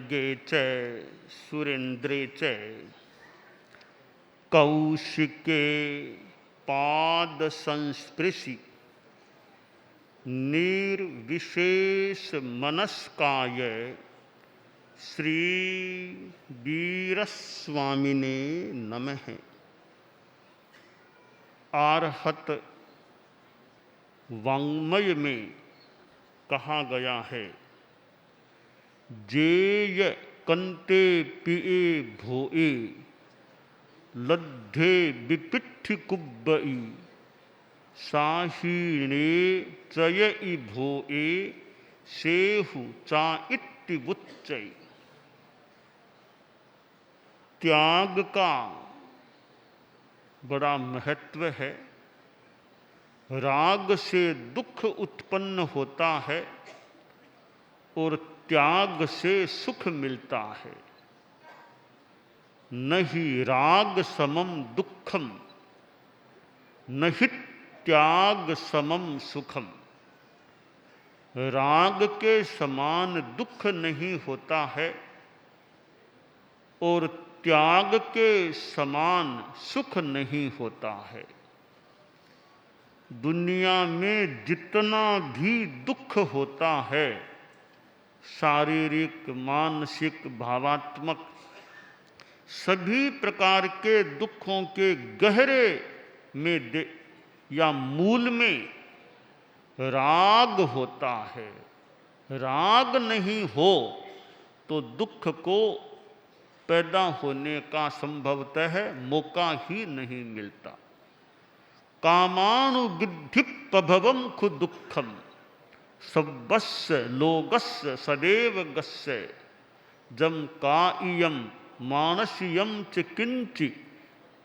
सर्गे च सुरेन्द्रे च कौशिके पाद संस्पृशि निर्विशेष मनस्काय श्री वीरस्वामिने नमः। आर्हत वाङ्मय में कहा गया है, जेय कंते पिए भोए लद्धे विपिट्ठि कुब्बई साहीणे चयई भोए सेहु चाइत्ति बुच्चै। त्याग का बड़ा महत्व है। राग से दुख उत्पन्न होता है और त्याग से सुख मिलता है। न ही राग समम दुखम न ही त्याग समम सुखम। राग के समान दुख नहीं होता है और त्याग के समान सुख नहीं होता है। दुनिया में जितना भी दुख होता है, शारीरिक, मानसिक, भावात्मक, सभी प्रकार के दुखों के गहरे में या मूल में राग होता है। राग नहीं हो तो दुख को पैदा होने का संभवतः मौका ही नहीं मिलता। कामानुविद्धि प्रभवम खु दुखम सब्बस्य लोगस्य सदैव गस्य जम काइयम मानसियम च किंचि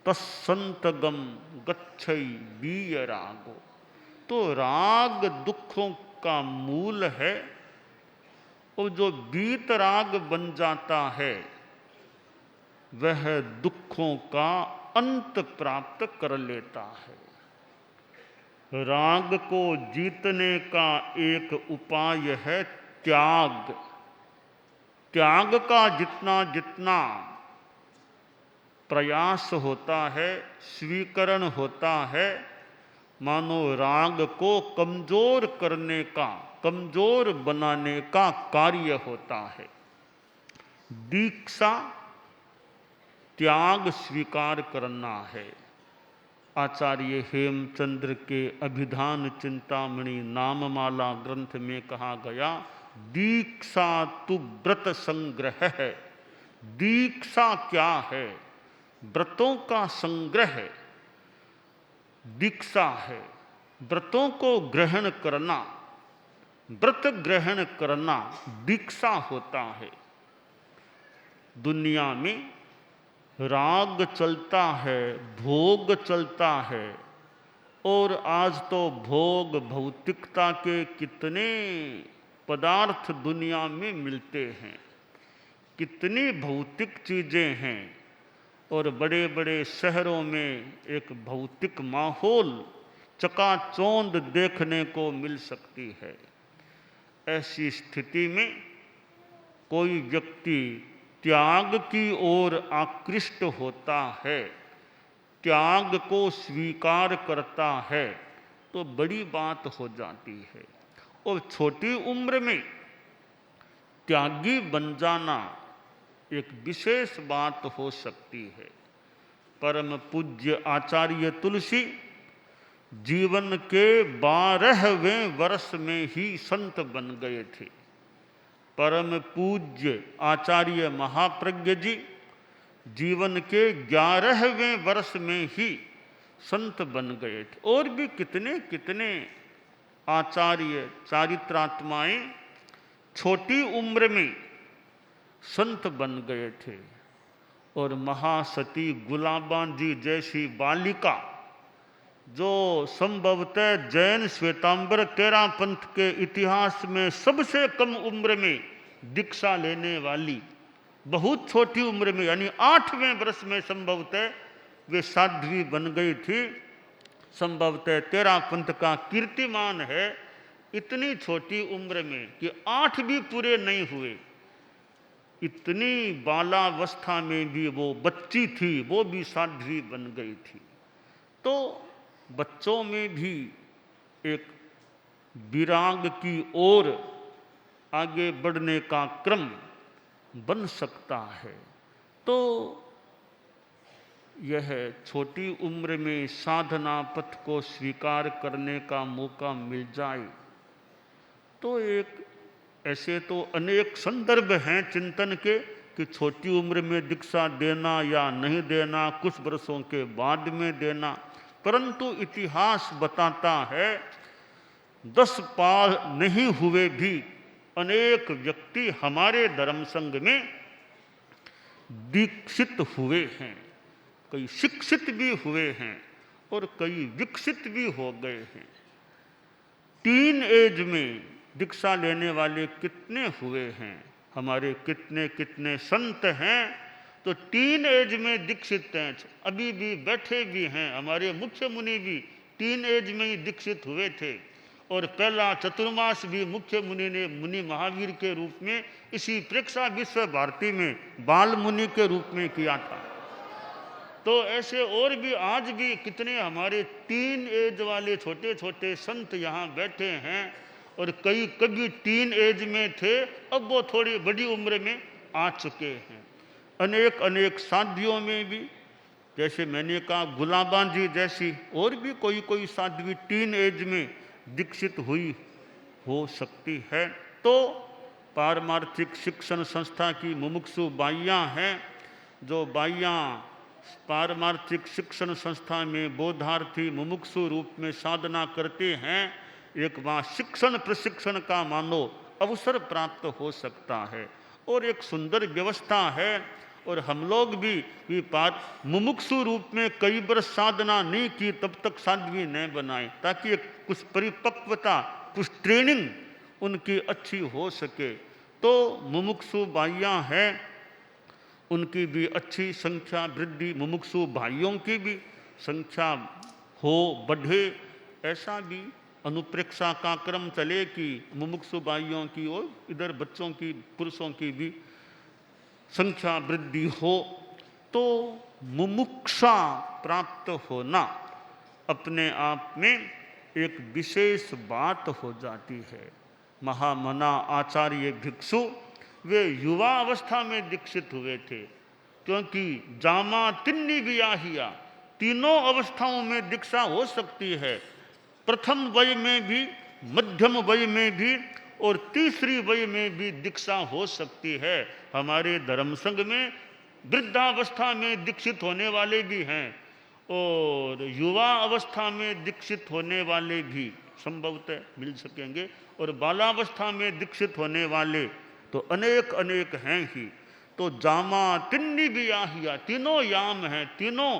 तस्संतगम गच्छई बीय रागो। तो राग दुखों का मूल है और जो बीत राग बन जाता है वह दुखों का अंत प्राप्त कर लेता है। राग को जीतने का एक उपाय है त्याग। त्याग का जितना जितना प्रयास होता है, स्वीकरण होता है, मानो राग को कमजोर करने का, कमजोर बनाने का कार्य होता है। दीक्षा त्याग स्वीकार करना है। आचार्य हेमचंद्र के अभिधान चिंतामणि नाममाला ग्रंथ में कहा गया, दीक्षा तु व्रत संग्रह है। दीक्षा क्या है? व्रतों का संग्रह है, दीक्षा है। व्रतों को ग्रहण करना, व्रत ग्रहण करना दीक्षा होता है। दुनिया में राग चलता है, भोग चलता है, और आज तो भोग भौतिकता के कितने पदार्थ दुनिया में मिलते हैं, कितनी भौतिक चीज़ें हैं, और बड़े बड़े शहरों में एक भौतिक माहौल चकाचौंध देखने को मिल सकती है। ऐसी स्थिति में कोई व्यक्ति त्याग की ओर आकृष्ट होता है, त्याग को स्वीकार करता है, तो बड़ी बात हो जाती है। और छोटी उम्र में त्यागी बन जाना एक विशेष बात हो सकती है। परम पूज्य आचार्य तुलसी जीवन के 12वें वर्ष में ही संत बन गए थे। परम पूज्य आचार्य महाप्रज्ञ जी जीवन के 11वें वर्ष में ही संत बन गए थे। और भी कितने कितने आचार्य चारित्रात्माएं छोटी उम्र में संत बन गए थे। और महासती गुलाबा जी जैसी बालिका, जो संभवतः जैन श्वेतांबर तेरा पंथ के इतिहास में सबसे कम उम्र में दीक्षा लेने वाली, बहुत छोटी उम्र में यानी 8वें वर्ष में संभवतः वे साध्वी बन गई थी। संभवतः तेरा पंथ का कीर्तिमान है इतनी छोटी उम्र में कि 8 भी पूरे नहीं हुए, इतनी बालावस्था में भी वो बच्ची थी, वो भी साध्वी बन गई थी। तो बच्चों में भी एक विराग की ओर आगे बढ़ने का क्रम बन सकता है। तो यह छोटी उम्र में साधना पथ को स्वीकार करने का मौका मिल जाए तो एक ऐसे तो अनेक संदर्भ हैं चिंतन के कि छोटी उम्र में दीक्षा देना या नहीं देना, कुछ वर्षों के बाद में देना, परंतु इतिहास बताता है 10 पाल नहीं हुए भी अनेक व्यक्ति हमारे धर्म संघ में दीक्षित हुए हैं। कई शिक्षित भी हुए हैं और कई विकसित भी हो गए हैं। टीन एज में दीक्षा लेने वाले कितने हुए हैं, हमारे कितने कितने संत हैं तो टीन एज में दीक्षित हैं, अभी भी बैठे भी हैं। हमारे मुख्य मुनि भी टीन एज में ही दीक्षित हुए थे और पहला चतुर्मास भी मुख्य मुनि ने मुनि महावीर के रूप में इसी प्रेक्षा विश्व भारती में बाल मुनि के रूप में किया था। तो ऐसे और भी आज भी कितने हमारे टीन एज वाले छोटे छोटे संत यहाँ बैठे हैं और कई कभी टीन एज में थे, अब वो थोड़ी बड़ी उम्र में आ चुके हैं। अनेक अनेक साध्वियों में भी, जैसे मैंने कहा गुलाबा जी जैसी और भी कोई कोई साध्वी टीन एज में दीक्षित हुई हो सकती है। तो पारमार्थिक शिक्षण संस्था की मुमुक्षु बाइयाँ हैं, जो बाइयाँ पारमार्थिक शिक्षण संस्था में बोधार्थी मुमुक्षु रूप में साधना करते हैं, एक वहाँ शिक्षण प्रशिक्षण का मानो अवसर प्राप्त हो सकता है और एक सुंदर व्यवस्था है। और हम लोग भी मुमुक्षु रूप में कई वर्ष साधना नहीं की तब तक साध्वी न बनाए, ताकि एक कुछ परिपक्वता, कुछ ट्रेनिंग उनकी अच्छी हो सके। तो मुमुक्षु बाइयाँ हैं, उनकी भी अच्छी संख्या वृद्धि, मुमुक्षु भाइयों की भी संख्या हो बढ़े, ऐसा भी अनुप्रेक्षा का क्रम चले कि मुमुक्षु भाइयों की और इधर बच्चों की, पुरुषों की भी संख्या वृद्धि हो। तो मुमुक्षा प्राप्त होना अपने आप में एक विशेष बात हो जाती है। महामना आचार्य भिक्षु वे युवा अवस्था में दीक्षित हुए थे, क्योंकि जामा तिन्नी बियाहिया, तीनों अवस्थाओं में दीक्षा हो सकती है। प्रथम वय में भी, मध्यम वय में भी और तीसरी वय में भी दीक्षा हो सकती है। हमारे धर्म संघ में वृद्धावस्था में दीक्षित होने वाले भी हैं और युवा अवस्था में दीक्षित होने वाले भी संभवतः मिल सकेंगे, और बालावस्था में दीक्षित होने वाले तो अनेक अनेक हैं ही। तो जामा तिन्नी भी याहिया, तीनों याम हैं, तीनों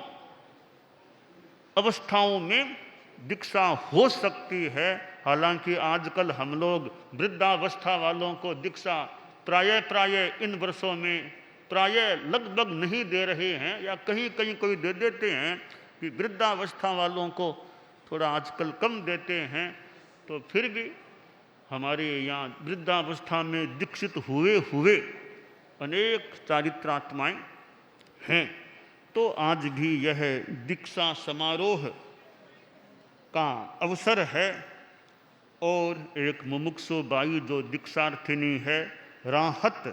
अवस्थाओं में दीक्षा हो सकती है। हालांकि आजकल हम लोग वृद्धावस्था वालों को दीक्षा प्रायः इन वर्षों में प्रायः लगभग नहीं दे रहे हैं, या कहीं कहीं कोई दे देते हैं कि वृद्धावस्था वालों को थोड़ा आजकल कम देते हैं। तो फिर भी हमारे यहाँ वृद्धावस्था में दीक्षित हुए हुए अनेक चारित्रात्माएं हैं। तो आज भी यह दीक्षा समारोह का अवसर है और एक मुमुक्षु बाई जो दीक्षार्थिनी है, राहत,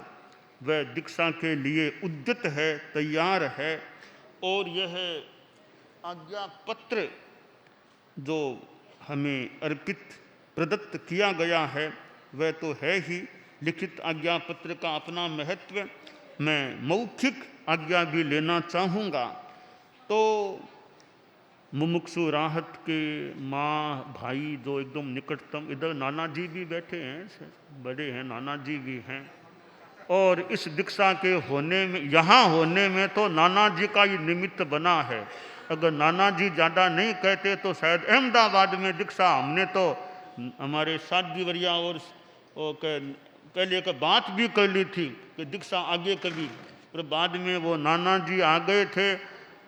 वह दीक्षा के लिए उद्यत है, तैयार है। और यह आज्ञा पत्र जो हमें अर्पित प्रदत्त किया गया है वह तो है ही, लिखित आज्ञा पत्र का अपना महत्व। मैं मौखिक आज्ञा भी लेना चाहूँगा। तो मुमुक्षु राहत के माँ भाई जो एकदम निकटतम, इधर नाना जी भी बैठे हैं, बड़े हैं, नाना जी भी हैं। और इस दीक्षा के होने में, यहाँ होने में तो नाना जी का ही निमित्त बना है। अगर नाना जी ज़्यादा नहीं कहते तो शायद अहमदाबाद में दीक्षा हमने तो हमारे साध्वीवरिया और पहले एक बात भी कर ली थी कि दीक्षा आगे कभी, पर बाद में वो नाना जी आ गए थे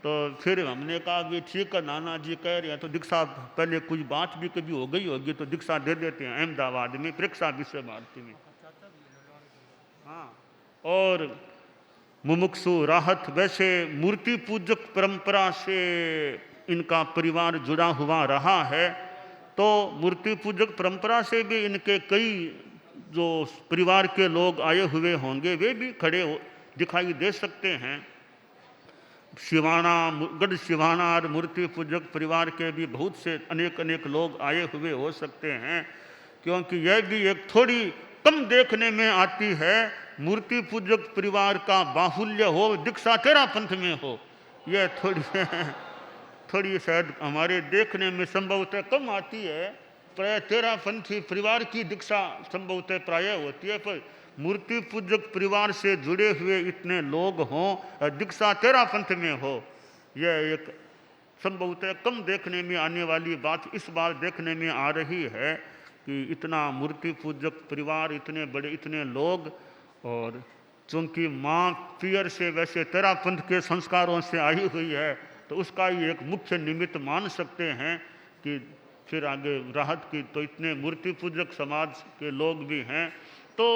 तो फिर हमने कहा भी ठीक है, नाना जी कह रहे हैं तो दीक्षा, पहले कुछ बात भी कभी हो गई होगी तो दीक्षा दे देते हैं अहमदाबाद में प्रेक्षा विश्व भारती में। हाँ, और मुमुक्षु राहत, वैसे मूर्ति पूजक परंपरा से इनका परिवार जुड़ा हुआ रहा है। तो मूर्ति पूजक परंपरा से भी इनके कई जो परिवार के लोग आए हुए होंगे वे भी दिखाई दे सकते हैं। शिवाना, गढ़ शिवाना और मूर्ति पूजक परिवार के भी बहुत से अनेक लोग आए हुए हो सकते हैं, क्योंकि यह भी एक थोड़ी कम देखने में आती है। मूर्ति पूजक परिवार का बाहुल्य हो, दीक्षा तेरा पंथ में हो, यह थोड़ी शायद हमारे देखने में संभवतः कम आती है। प्राय तेरा पंथी परिवार की दीक्षा संभवतः प्राय होती है, पर मूर्ति पूजक परिवार से जुड़े हुए इतने लोग हों, दीक्षा तेरा पंथ में हो, यह एक संभवतः कम देखने में आने वाली बात इस बार देखने में आ रही है कि इतना मूर्ति पूजक परिवार, इतने बड़े इतने लोग। और चूंकि माँ पियर से वैसे तेरा पंथ के संस्कारों से आई हुई है, तो उसका ही एक मुख्य निमित्त मान सकते हैं कि फिर आगे राहत की। तो इतने मूर्ति पूजक समाज के लोग भी हैं। तो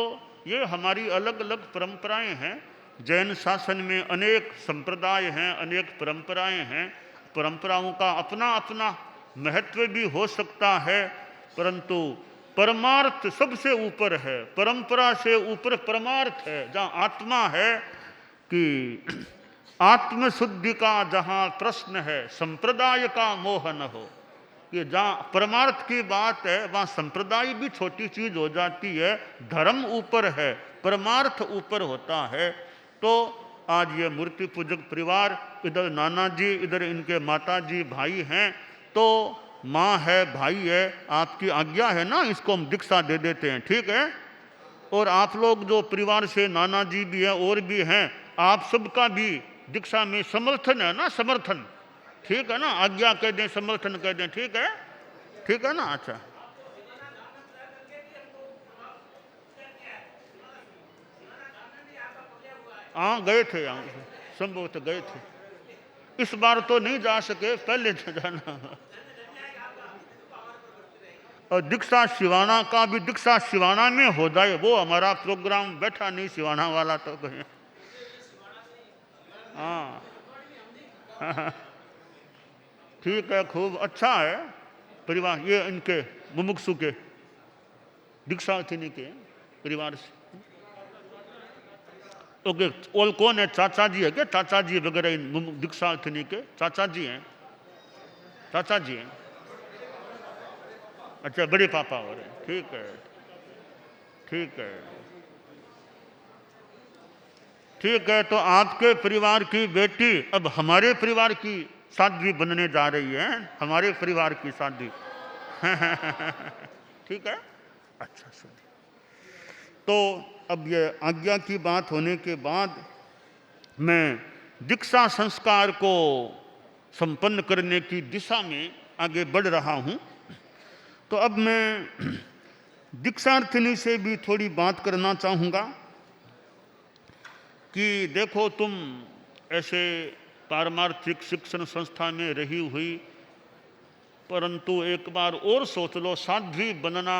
ये हमारी अलग अलग परंपराएं हैं। जैन शासन में अनेक संप्रदाय हैं, अनेक परंपराएं हैं। परंपराओं का अपना अपना महत्व भी हो सकता है, परंतु परमार्थ सबसे ऊपर है। परंपरा से ऊपर परमार्थ है। जहाँ आत्मा है कि आत्मशुद्धि का जहाँ प्रश्न है, संप्रदाय का मोह न हो। कि जहाँ परमार्थ की बात है वहाँ संप्रदाय भी छोटी चीज हो जाती है। धर्म ऊपर है, परमार्थ ऊपर होता है। तो आज ये मूर्ति पूजक परिवार, इधर नाना जी, इधर इनके माता जी भाई हैं, तो माँ है, भाई है, आपकी आज्ञा है ना, इसको हम दीक्षा दे देते हैं, ठीक है। और आप लोग जो परिवार से नाना जी भी हैं और भी हैं, आप सबका भी दीक्षा में समर्थन है ना, समर्थन, ठीक है ना। आज्ञा कह दें, समर्थन कह दें, ठीक है, ठीक है ना। अच्छा, हाँ गए थे, यहाँ संभवतः गए थे। इस बार तो नहीं जा सके, पहले जाना। और दीक्षा शिवाना का भी दीक्षा शिवाना में हो जाए, वो हमारा प्रोग्राम बैठा नहीं शिवाना वाला तो कहीं। हाँ ठीक है, खूब अच्छा है परिवार। ये इनके मुमुक्षु के दीक्षार्थिनी के परिवार से। ओके, और कौन है? चाचा जी है क्या? चाचा जी वगैरह दीक्षार्थिनी के चाचा जी हैं? चाचा जी हैं, अच्छा, बड़े पापा हो रहे हैं, ठीक है, ठीक है, ठीक है। तो आपके परिवार की बेटी अब हमारे परिवार की साध्वी बनने जा रही है, हमारे परिवार की साध्वी। ठीक है, अच्छा सुनिए। तो अब ये आज्ञा की बात होने के बाद मैं दीक्षा संस्कार को संपन्न करने की दिशा में आगे बढ़ रहा हूँ। तो अब मैं दीक्षार्थिनी से भी थोड़ी बात करना चाहूँगा कि देखो, तुम ऐसे पारमार्थिक शिक्षण संस्था में रही हुई, परंतु एक बार और सोच लो, साध्वी बनना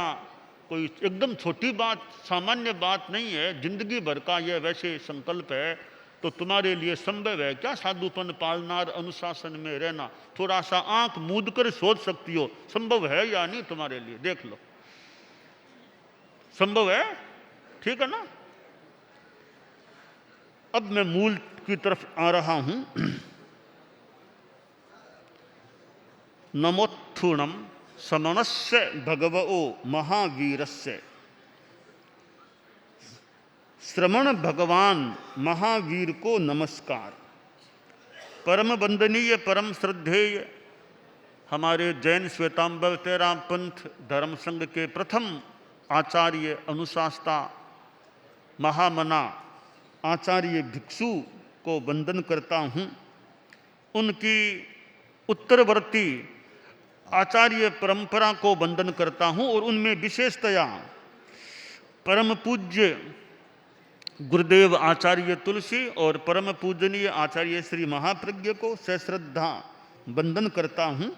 कोई एकदम छोटी बात, सामान्य बात नहीं है। जिंदगी भर का यह वैसे संकल्प है, तो तुम्हारे लिए संभव है क्या साधुपन पालना और अनुशासन में रहना? थोड़ा सा आंख मूंद कर सोच सकती हो, संभव है या नहीं तुम्हारे लिए? देख लो, संभव है, ठीक है ना। अब मैं मूल की तरफ आ रहा हूं। नमोत्थुणम समनस्य भगवो महावीरस्य। श्रमण भगवान महावीर को नमस्कार। परम वंदनीय, परम श्रद्धेय हमारे जैन श्वेतांबर तेरा पंथ धर्म संघ के प्रथम आचार्य, अनुशास्ता, महामना आचार्य भिक्षु को वंदन करता हूँ। उनकी उत्तरवर्ती आचार्य परंपरा को वंदन करता हूँ, और उनमें विशेषतया परम पूज्य गुरुदेव आचार्य तुलसी और परम पूजनीय आचार्य श्री महाप्रज्ञ को सश्रद्धा वंदन करता हूँ।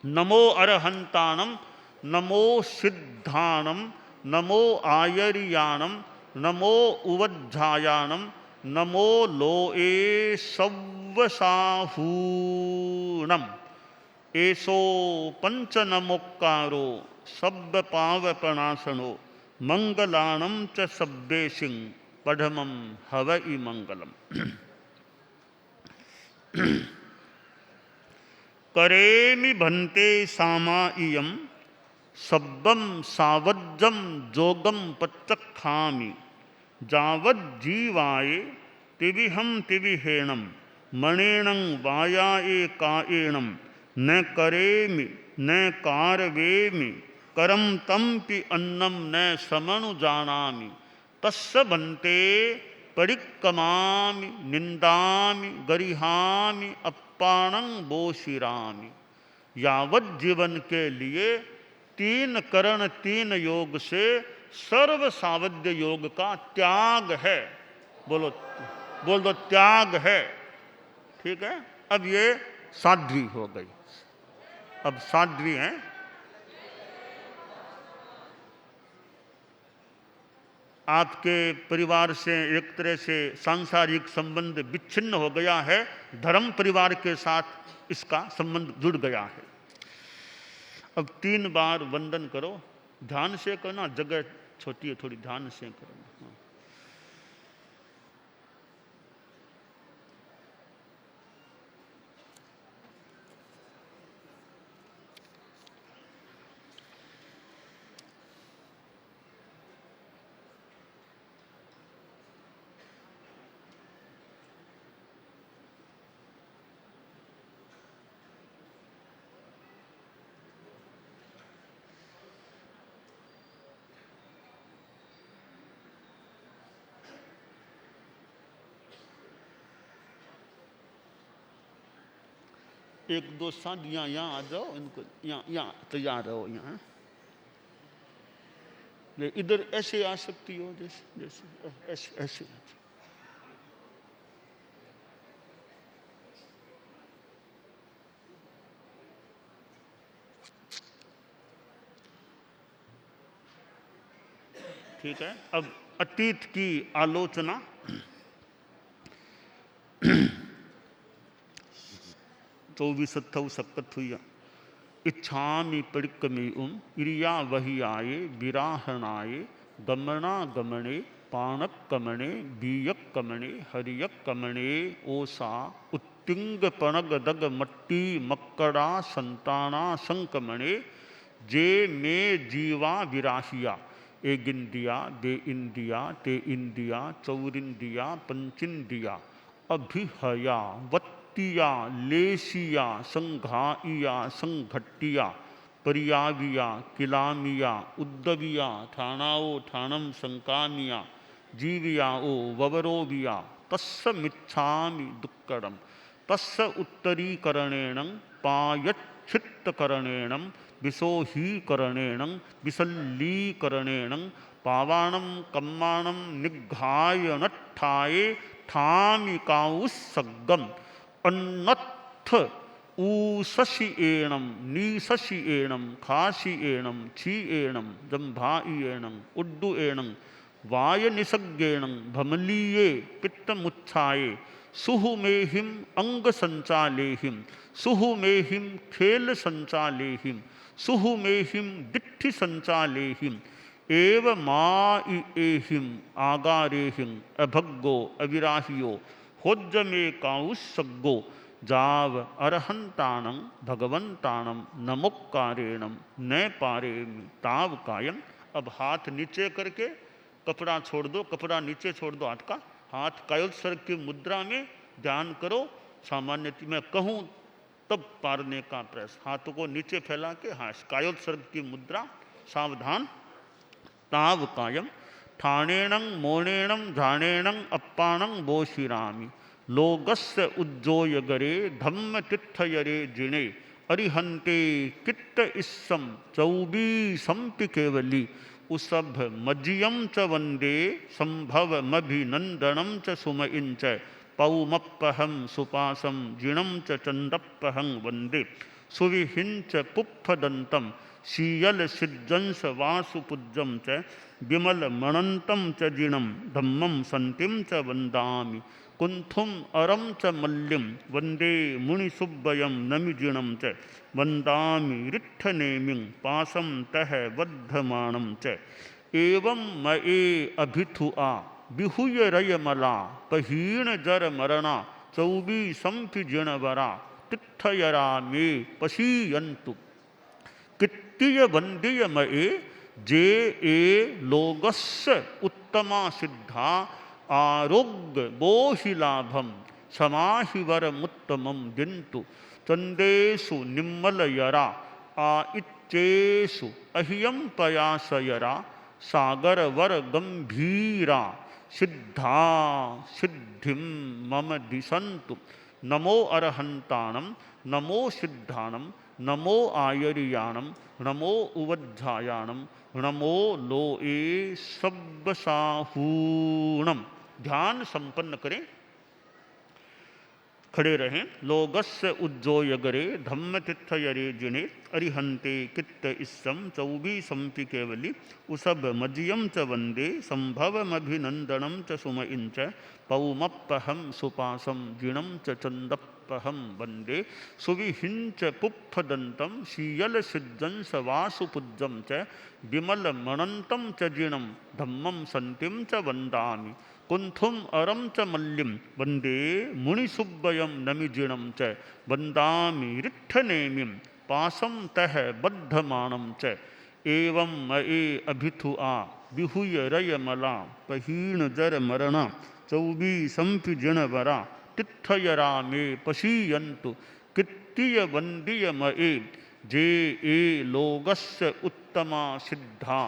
नमो अरहंताणम, नमो सिद्धाणम, नमो आयर्याणम, नमो उवज्झायानम नमो लोए सव्वसाहूणम एसो पंचनमोक्कारो सब्ब पावपनाशनो मंगलाणम च सब्बेशिं पढ़मम हवई मंगलम। करेमि भन्ते सामाइयम सब्बम सावज्जम जोगम पच्चखामि जावज्जीवाये तिविहम तिविहेणम मणेणं वायाये काएणम न करेमि न कारवेमि करम तम्पि अन्नम न समनु जानामि तस्य भन्ते परिक्कमामि निंदामि गरिहामि अप्पाणं बोशिरामि। यावत जीवन के लिए तीन करण तीन योग से सर्व सावध्य योग का त्याग है। बोलो बोल दो त्याग है। ठीक है, अब ये साध्वी हो गई, अब साध्वी है। आपके परिवार से एक तरह से सांसारिक संबंध विच्छिन्न हो गया है, धर्म परिवार के साथ इसका संबंध जुड़ गया है। अब 3 बार वंदन करो, ध्यान से करना, जगह छोटी है थोड़ी, ध्यान से करना। एक दो साधियाँ यहाँ आ जाओ, इनको यहाँ तैयार रहो यहाँ। इधर ऐसे आ सकती हो, जैसे जैसे ऐसे ऐसे। ठीक है, अब अतीत की आलोचना। 24-28 सकत हुई। इच्छामि परिक्रमेउम इरिया वही आये विराहणाये गमना गमने पाणक कमणे बीयक कमणे हरियक कमणे ओसा उत्तिंग पणग दग मट्टी मक्कड़ा संताना संकमणे जे मे जीवा विराहिया एगिंदिया दे इंदिया ते इंदिया चौरिंदिया पंचिंदिया अभिहया वत्तिया लेशिया संघाइया संघट्टिया परियाविया किलामिया उद्दविया ठाणाओ ठाणम संकामिया जीविया ओ ववरोविया तस्स मिच्छामि दुक्कडम तस्स उत्तरीकरणेन पायच्छित्तकरणेन विसोहीकरणेन विसल्लीकरणेन पावाणं कम्माणं निघ्घाय नट्ठाये ठामि काउस्सग्गम अन्नत्थ ऊससी एणम नीससी एणम खासी एणम छी एणम जंभाई एणम उड्डु एणम वाय निसग्गेणम भमलीये पित्तमुच्छाये सुहुमेहिम अंग संचालेहिम सुहुमेहिम खेल संचालेहिम सुहुमेहिम दिट्ठि संचालेहिम एव माई एहिम आगारेहिम अभग्गो अविराहियो होज्जमे काउस्सग्गो जाव अरहंताणं भगवंताणं नमोक्कारेणं न पारेमि ताव कायं। अब हाथ नीचे करके कपड़ा छोड़ दो, कपड़ा नीचे छोड़ दो हाथ का, हाथ कायोत्सर्ग की मुद्रा में ध्यान करो। सामान्य मैं कहूँ तब पारने का प्रयास, हाथों को नीचे फैला के हाथ कायोत्सर्ग की मुद्रा, सावधान। ताव कायं ठाणेणं मोणेणं झाणेणं अप्पाणं बोशिरामि लोगस्य उज्जोयगरे धम्म तित्थयरे जिणे अरिहंते कित्त इस्सम चौबीसंपि केवली उसभ मज्जियं च वंदे संभव मभिनंदनं च सुमयिं च पौमप्पहं सुपासं जिणं च चंदप्पहं वंदे सुविहिं च पुप्फदन्तं शीयल सिद्धंस वासुपूज्यम च विमल मणंतम च जिणम धम्मम संतिम च वंदामि कुंथुम अरम च मल्लिम वंदे मुनिसुब्बयम नमिजिणम च वंदामि रिट्ठनेमिं पासम तह बद्धमाणम च एवं मए अभिथुआ बिहुय रयमला पहीण जर मरणा चौबी संपि जिणवरा तिथयरा मे पशीयंतु कित्तीय वंदीय मए जे ए लोगस्य उत्तमा सिद्धा आरोग्य बोहिलाभम समाहिवर मुत्तमम दिंतु चंदेशु निम्मलयरा आ इच्चेषु अहियम पयासयरा सागर वर गंभीरा सिद्धा सिद्धिम मम दिशंतु नमो अरहंताणम नमो सिद्धाणम नमो आयरियाणम नमो उवज्झायाणम नमो लोए सब्बसाहूणम। ध्यान संपन्न करें, खड़े रहें। लोगस्य उज्जोयगरे धम्म तिथयरे जिने अरिहंते कित्त इस्सम चौबी संपि केवली उसब मजियम च वंदे संभवमभिनंदनम च सुमइन च पौमप्पहम सुपासम जिणम च चंदप्पहम वंदे सुविहिंच पुप्फदंतम शीयल सिद्धंस वासुपूज्यम च विमल मणंतम च जिणम धम्मम संतिम च वंदामि कुंथुम अरम च मल्लिम वंदे मुनिसुब्बयम नमिजिणम च वंदामि रिट्ठनेमिं पासम तह बद्धमाणम च एवं मए अभिथुआ बिहुय रयमला पहीण जर मरणा चौबी संपि जिणवरा तिथयरा मे पशीयंतु कित्तीय वंदीय मए जे ए लोगस्य उत्तमा सिद्धा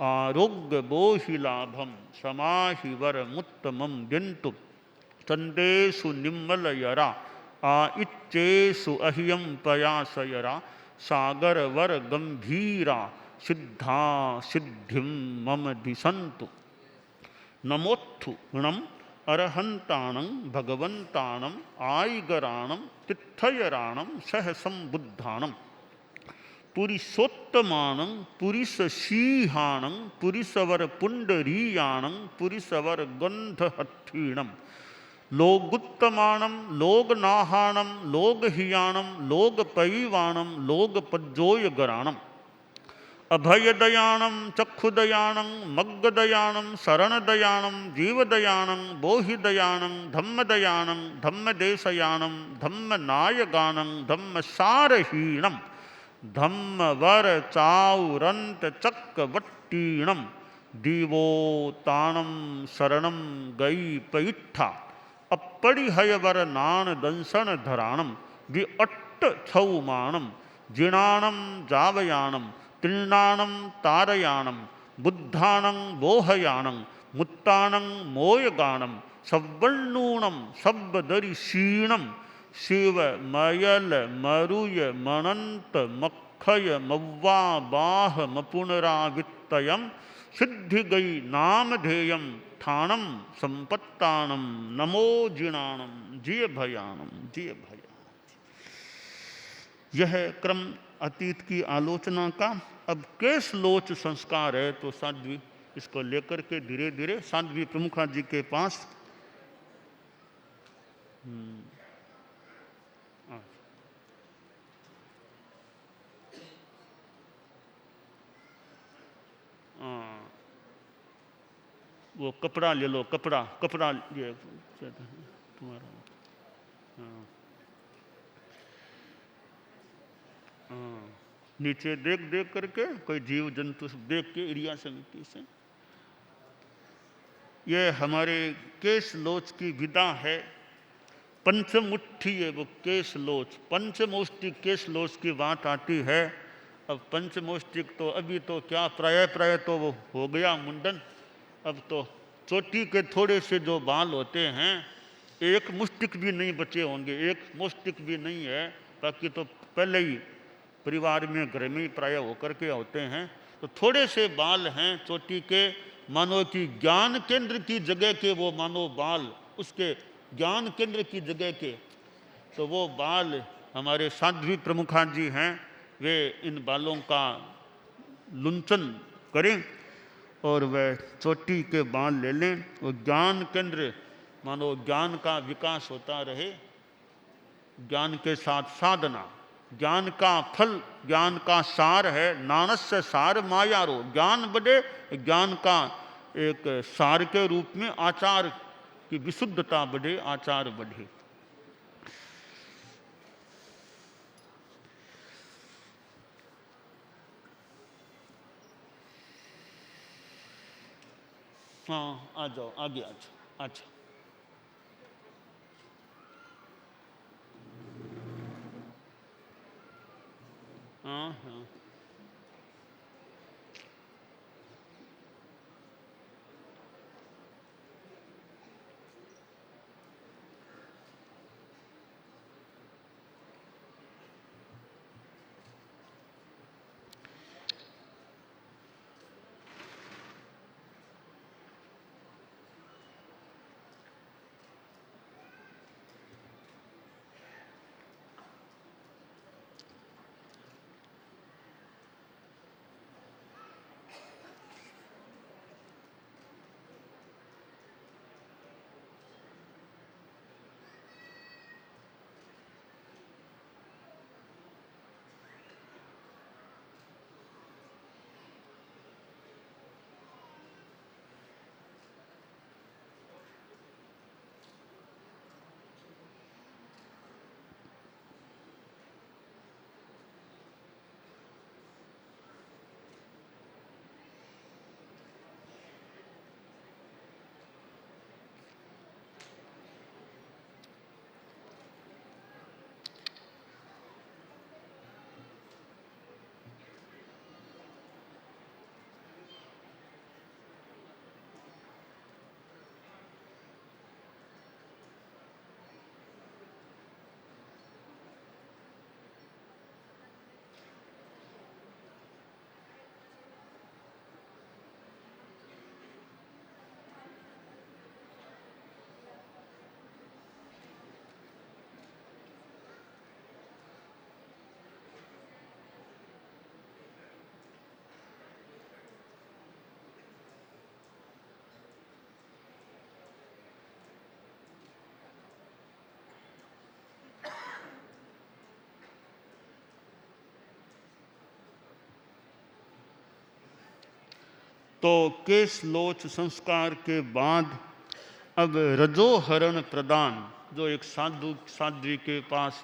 आरोग्य बोहिलाभम समाहिवर मुत्तमम दिंतु चंदेशु निम्मलयरा आ इच्चेषु अहियम पयासयरा सागर वर गंभीरा सिद्धा सिद्धिम मम दिशंतु। नमोत्थु णम अरहंताणं भगवंताणं आयगराणं तिथयराणं सहसंबुद्धाणं पुरिसोत्तमानं पुरिसशीहाणं पुरिसवर पुंडरीयाणं पुरिसवर गंधहत्थीणं लोगुत्तमाणं लोगनाहाणं लोगहियाणं लोगपैवाणं लोगपज्जोयगराणं अभयदयाणं चक्षुदयाणं मग्गदयाणं शरणदयाणं जीवदयाणं बोहिदयाणं धम्मदयाणं धम्मदेशयाणं धम्मनायगाणं धम्मसारहीणं धम्मवर चाउरंत चक्रवट्टीणं दीवोताणं शरणं गई पैठा अपरिहयवर नाण दंसन धराणं विअट्ट छौमाणं जिणाणं जावयाणं तीर्णाणं तारयाणं बुद्धाणं बोहयाणं मुत्ताणं मोयगाणं सव्वर्णूणं सब्बदरिशीणं शिव मयल मरुय मणंत मखय मव्वा बाह मपुनरावित्तयम सिद्धि गई नामधेयम ठाणम संपत्ताणम नमो जिणाणम जिय भयाणम जिय भया। यह क्रम अतीत की आलोचना का। अब केश लोच संस्कार है तो साध्वी इसको लेकर के धीरे धीरे साध्वी प्रमुखा जी के पास वो कपड़ा ले लो, कपड़ा कपड़ा ये तुम्हारा नीचे देख देख करके कोई जीव जंतु देख के इरिया समिति से ये हमारे केश लोच की विदा है। पंचमुट्ठी है वो केश लोच, पंचमोष्टिक केश लोच की बात आती है। अब पंचमोष्टिक तो अभी तो क्या प्राय प्राय तो वो हो गया मुंडन। अब तो चोटी के थोड़े से जो बाल होते हैं, एक मुष्टिक भी नहीं बचे होंगे, एक मुष्टिक भी नहीं है। बाकी तो पहले ही परिवार में घर में ही प्राय होकर के होते हैं। तो थोड़े से बाल हैं चोटी के, मानो कि ज्ञान केंद्र की जगह के वो मानो बाल, उसके ज्ञान केंद्र की जगह के। तो वो बाल हमारे साध्वी प्रमुखा जी हैं, वे इन बालों का लुंचन करें और वह चोटी के बाल ले लें। वो ज्ञान केंद्र मानो ज्ञान का विकास होता रहे, ज्ञान के साथ साधना, ज्ञान का फल, ज्ञान का सार है नानस्य सार मायारो। ज्ञान बढ़े, ज्ञान का एक सार के रूप में आचार की विशुद्धता बढ़े, आचार बढ़े। हाँ आ जाओ, आगे आ जाओ। अच्छा हाँ हाँ तो केश लोच संस्कार के बाद अब रजोहरण प्रदान, जो एक साधु साध्वी के पास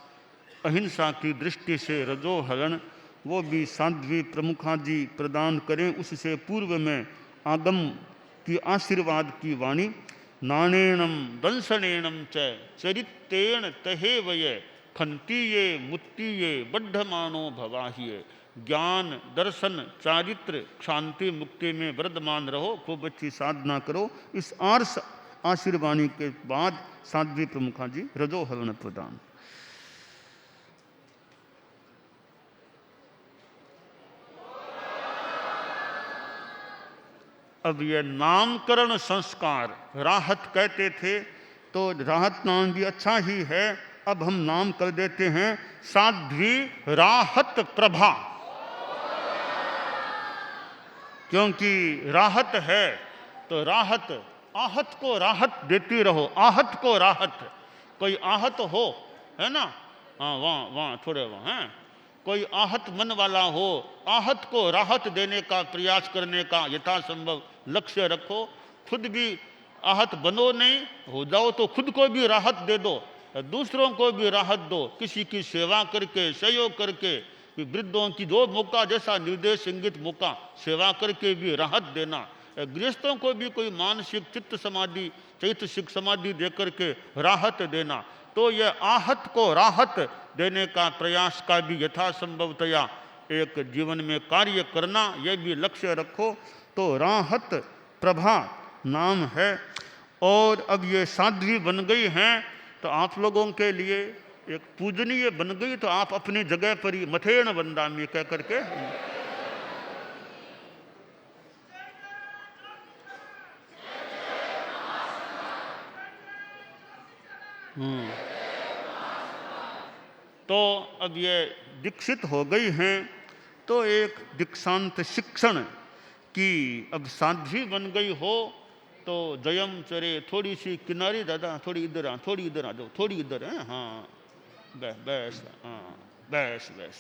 अहिंसा की दृष्टि से रजोहरण, वो भी साध्वी प्रमुखा जी प्रदान करें। उससे पूर्व में आगम की आशीर्वाद की वाणी, नाणेणम दंसनेणम च चरित्रेण तहे वये खंतीये मुत्तीये बद्धमानो भवाहिये। ज्ञान दर्शन चारित्र शांति मुक्ति में वर्धमान रहो, खूब अच्छी साधना करो। इस आर्ष आशीर्वाणी के बाद साध्वी प्रमुखा जी रजोहरण प्रदान। अब यह नामकरण संस्कार, राहत कहते थे तो राहत नाम भी अच्छा ही है, अब हम नाम कर देते हैं साध्वी राहत प्रभा, क्योंकि राहत है तो राहत, आहत को राहत देती रहो, आहत को राहत। कोई आहत हो, है ना, हाँ वहाँ वहाँ थोड़े वहाँ हैं, कोई आहत मन वाला हो, आहत को राहत देने का प्रयास करने का यथासंभव लक्ष्य रखो। खुद भी आहत बनो नहीं, हो जाओ तो खुद को भी राहत दे दो, दूसरों को भी राहत दो, किसी की सेवा करके, सहयोग करके, वृद्धों की जो मौका जैसा निर्देश इंगित मौका, सेवा करके भी राहत देना। गृहस्थों को भी कोई मानसिक चित्त समाधि, चैतसिक समाधि दे करके राहत देना। तो यह आहत को राहत देने का प्रयास का भी यथासंभवतया एक जीवन में कार्य करना, यह भी लक्ष्य रखो। तो राहत प्रभा नाम है। और अब ये साध्वी बन गई हैं तो आप लोगों के लिए एक पूजनीय बन गई, तो आप अपनी जगह पर ही मथेण वंदामी कह करके तो अब ये दीक्षित हो गई हैं। तो एक दीक्षांत शिक्षण कि अब साध्वी बन गई हो तो जयम चरे, थोड़ी सी किनारी दादा, थोड़ी इधर आ, थोड़ी इधर आ जाओ, थोड़ी इधर है, हाँ बस, हाँ बस बस।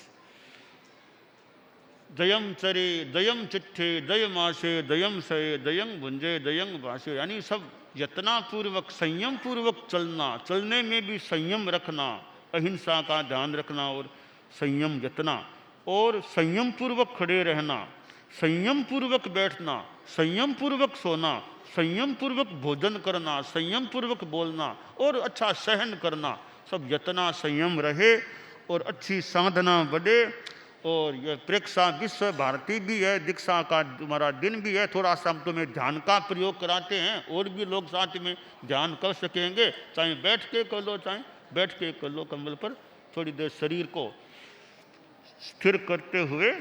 जयम चरे, जयम चिट्ठे, जय मासे, जयम सये, जयं भुंजे, जयं भाषे, यानी सब यत्ना पूर्वक संयम पूर्वक चलना, चलने में भी संयम रखना, अहिंसा का ध्यान रखना और संयम यतना, और संयम पूर्वक खड़े रहना, संयम पूर्वक बैठना, संयम पूर्वक सोना, संयम पूर्वक भोजन करना, संयम पूर्वक बोलना और अच्छा सहन करना, सब यतना संयम रहे और अच्छी साधना बढ़े। और ये प्रेक्षा विश्व भारती भी है, दीक्षा का तुम्हारा दिन भी है, थोड़ा सा हम तुम्हें ध्यान का प्रयोग कराते हैं और भी लोग साथ में ध्यान कर सकेंगे, चाहे बैठ के कर लो, चाहे बैठ के कर लो कंबल पर, थोड़ी देर शरीर को स्थिर करते हुए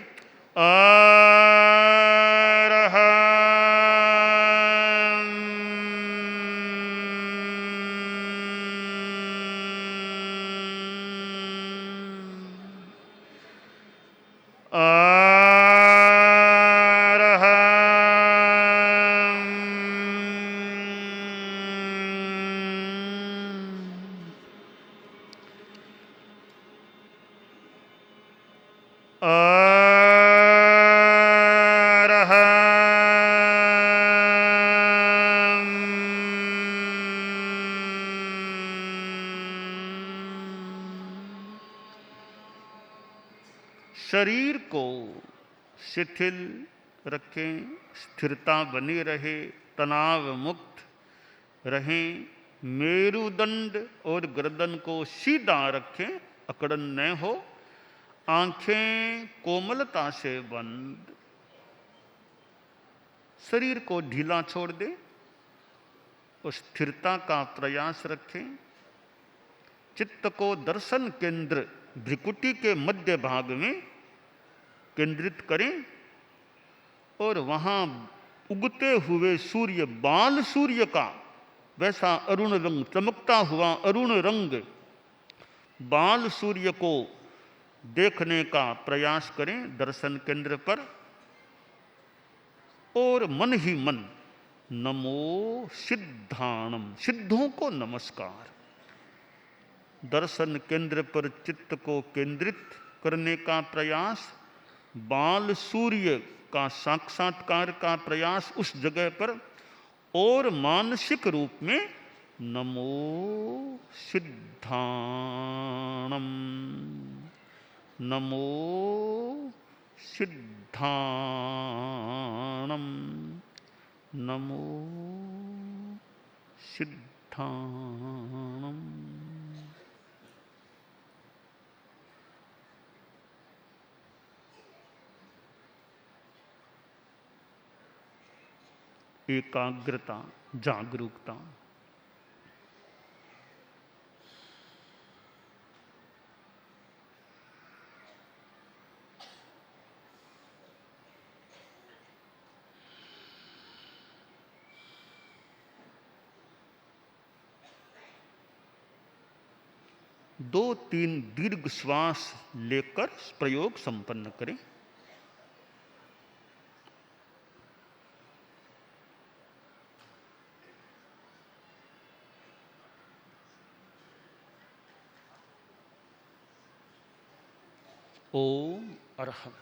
शरीर को शिथिल रखें, स्थिरता बनी रहे, तनाव मुक्त रहें, मेरुदंड और गर्दन को सीधा रखें, अकड़न न हो, आंखें कोमलता से बंद, शरीर को ढीला छोड़ दें और स्थिरता का प्रयास रखें। चित्त को दर्शन केंद्र भ्रिकुटी के मध्य भाग में केंद्रित करें और वहां उगते हुए सूर्य, बाल सूर्य का वैसा अरुण रंग, चमकता हुआ अरुण रंग बाल सूर्य को देखने का प्रयास करें दर्शन केंद्र पर। और मन ही मन नमो सिद्धाणम, सिद्धों को नमस्कार, दर्शन केंद्र पर चित्त को केंद्रित करने का प्रयास, बाल सूर्य का साक्षात्कार का प्रयास उस जगह पर, और मानसिक रूप में नमो सिद्धाणम, नमो सिद्धाणम, नमो सिद्धाणम। एकाग्रता, जागरूकता। दो तीन दीर्घ श्वास लेकर प्रयोग संपन्न करें। ओम अरहम।